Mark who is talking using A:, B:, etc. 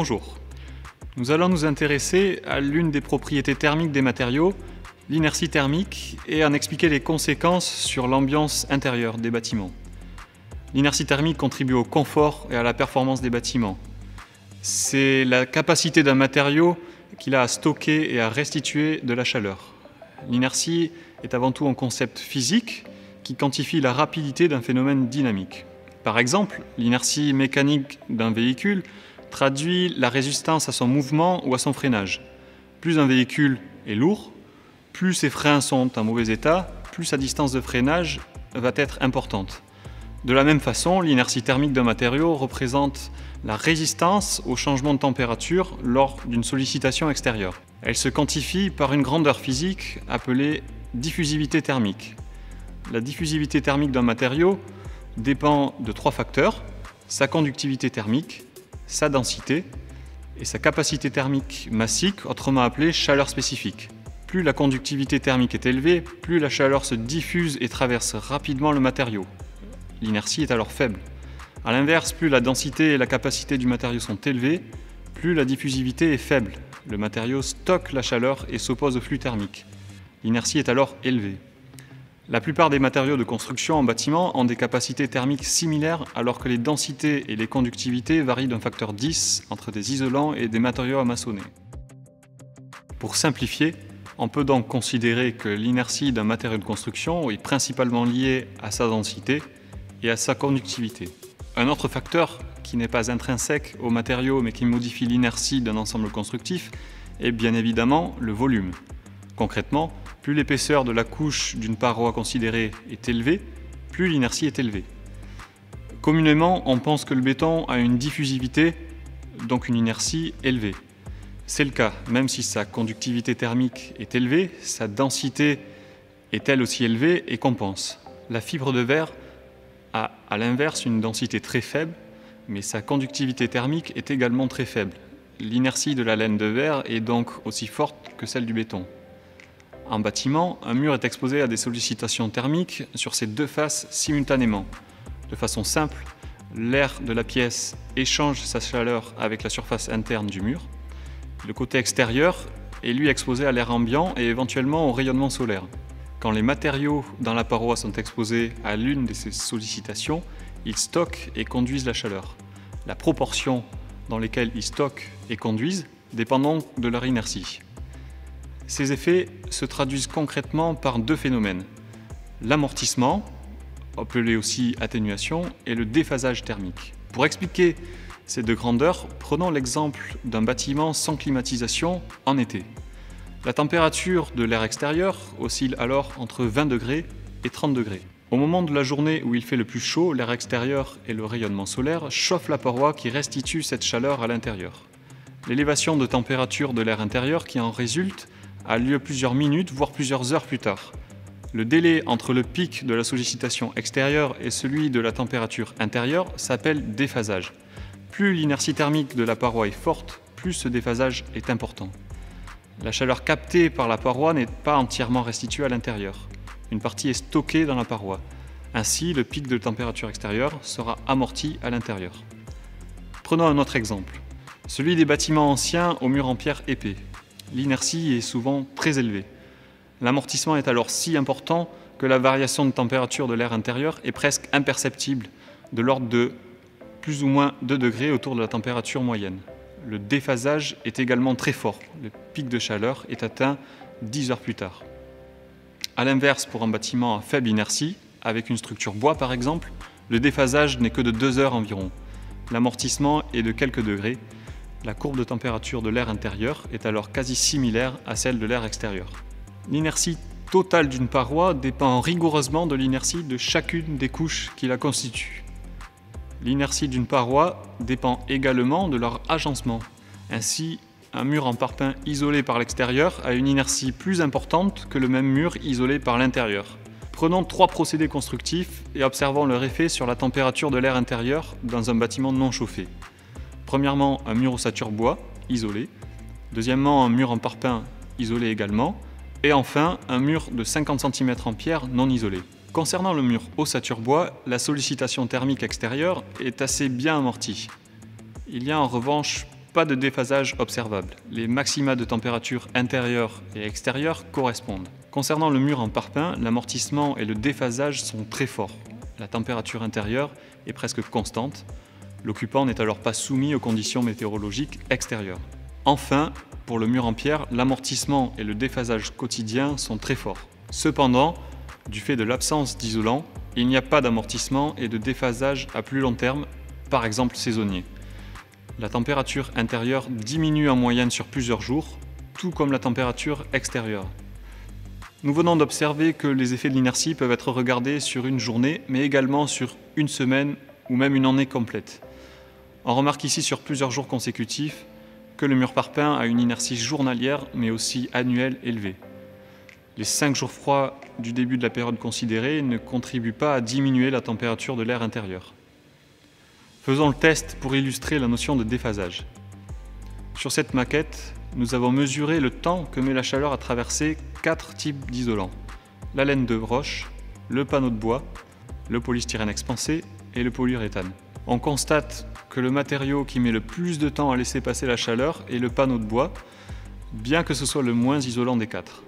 A: Bonjour. Nous allons nous intéresser à l'une des propriétés thermiques des matériaux, l'inertie thermique, et en expliquer les conséquences sur l'ambiance intérieure des bâtiments. L'inertie thermique contribue au confort et à la performance des bâtiments. C'est la capacité d'un matériau qu'il a à stocker et à restituer de la chaleur. L'inertie est avant tout un concept physique qui quantifie la rapidité d'un phénomène dynamique. Par exemple, l'inertie mécanique d'un véhicule traduit la résistance à son mouvement ou à son freinage. Plus un véhicule est lourd, plus ses freins sont en mauvais état, plus sa distance de freinage va être importante. De la même façon, l'inertie thermique d'un matériau représente la résistance au changement de température lors d'une sollicitation extérieure. Elle se quantifie par une grandeur physique appelée diffusivité thermique. La diffusivité thermique d'un matériau dépend de trois facteurs: sa conductivité thermique, sa densité et sa capacité thermique massique, autrement appelée chaleur spécifique. Plus la conductivité thermique est élevée, plus la chaleur se diffuse et traverse rapidement le matériau. L'inertie est alors faible. A l'inverse, plus la densité et la capacité du matériau sont élevées, plus la diffusivité est faible. Le matériau stocke la chaleur et s'oppose au flux thermique. L'inertie est alors élevée. La plupart des matériaux de construction en bâtiment ont des capacités thermiques similaires, alors que les densités et les conductivités varient d'un facteur 10 entre des isolants et des matériaux à maçonner. Pour simplifier, on peut donc considérer que l'inertie d'un matériau de construction est principalement liée à sa densité et à sa conductivité. Un autre facteur qui n'est pas intrinsèque au matériau mais qui modifie l'inertie d'un ensemble constructif est bien évidemment le volume. Concrètement, plus l'épaisseur de la couche d'une paroi considérée est élevée, plus l'inertie est élevée. Communément, on pense que le béton a une diffusivité, donc une inertie élevée. C'est le cas, même si sa conductivité thermique est élevée, sa densité est elle aussi élevée et compense. La fibre de verre a à l'inverse une densité très faible, mais sa conductivité thermique est également très faible. L'inertie de la laine de verre est donc aussi forte que celle du béton. En bâtiment, un mur est exposé à des sollicitations thermiques sur ses deux faces simultanément. De façon simple, l'air de la pièce échange sa chaleur avec la surface interne du mur. Le côté extérieur est lui exposé à l'air ambiant et éventuellement au rayonnement solaire. Quand les matériaux dans la paroi sont exposés à l'une de ces sollicitations, ils stockent et conduisent la chaleur. La proportion dans laquelle ils stockent et conduisent dépend donc de leur inertie. Ces effets se traduisent concrètement par deux phénomènes: l'amortissement, appelé aussi atténuation, et le déphasage thermique. Pour expliquer ces deux grandeurs, prenons l'exemple d'un bâtiment sans climatisation en été. La température de l'air extérieur oscille alors entre 20 degrés et 30 degrés. Au moment de la journée où il fait le plus chaud, l'air extérieur et le rayonnement solaire chauffent la paroi qui restitue cette chaleur à l'intérieur. L'élévation de température de l'air intérieur qui en résulte a lieu plusieurs minutes, voire plusieurs heures plus tard. Le délai entre le pic de la sollicitation extérieure et celui de la température intérieure s'appelle déphasage. Plus l'inertie thermique de la paroi est forte, plus ce déphasage est important. La chaleur captée par la paroi n'est pas entièrement restituée à l'intérieur. Une partie est stockée dans la paroi. Ainsi, le pic de température extérieure sera amorti à l'intérieur. Prenons un autre exemple, celui des bâtiments anciens aux murs en pierre épais. L'inertie est souvent très élevée. L'amortissement est alors si important que la variation de température de l'air intérieur est presque imperceptible, de l'ordre de plus ou moins 2 degrés autour de la température moyenne. Le déphasage est également très fort. Le pic de chaleur est atteint 10 heures plus tard. A l'inverse, pour un bâtiment à faible inertie, avec une structure bois par exemple, le déphasage n'est que de 2 heures environ. L'amortissement est de quelques degrés. La courbe de température de l'air intérieur est alors quasi similaire à celle de l'air extérieur. L'inertie totale d'une paroi dépend rigoureusement de l'inertie de chacune des couches qui la constituent. L'inertie d'une paroi dépend également de leur agencement. Ainsi, un mur en parpaing isolé par l'extérieur a une inertie plus importante que le même mur isolé par l'intérieur. Prenons trois procédés constructifs et observons leur effet sur la température de l'air intérieur dans un bâtiment non chauffé. Premièrement, un mur ossature bois, isolé. Deuxièmement, un mur en parpaing, isolé également. Et enfin, un mur de 50 cm en pierre non isolé. Concernant le mur ossature bois, la sollicitation thermique extérieure est assez bien amortie. Il y a en revanche pas de déphasage observable. Les maxima de température intérieure et extérieure correspondent. Concernant le mur en parpaing, l'amortissement et le déphasage sont très forts. La température intérieure est presque constante. L'occupant n'est alors pas soumis aux conditions météorologiques extérieures. Enfin, pour le mur en pierre, l'amortissement et le déphasage quotidien sont très forts. Cependant, du fait de l'absence d'isolant, il n'y a pas d'amortissement et de déphasage à plus long terme, par exemple saisonnier. La température intérieure diminue en moyenne sur plusieurs jours, tout comme la température extérieure. Nous venons d'observer que les effets de l'inertie peuvent être regardés sur une journée, mais également sur une semaine ou même une année complète. On remarque ici sur plusieurs jours consécutifs que le mur parpaing a une inertie journalière, mais aussi annuelle élevée. Les 5 jours froids du début de la période considérée ne contribuent pas à diminuer la température de l'air intérieur. Faisons le test pour illustrer la notion de déphasage. Sur cette maquette, nous avons mesuré le temps que met la chaleur à traverser 4 types d'isolants. La laine de roche, le panneau de bois, le polystyrène expansé et le polyuréthane. On constate que le matériau qui met le plus de temps à laisser passer la chaleur est le panneau de bois, bien que ce soit le moins isolant des 4.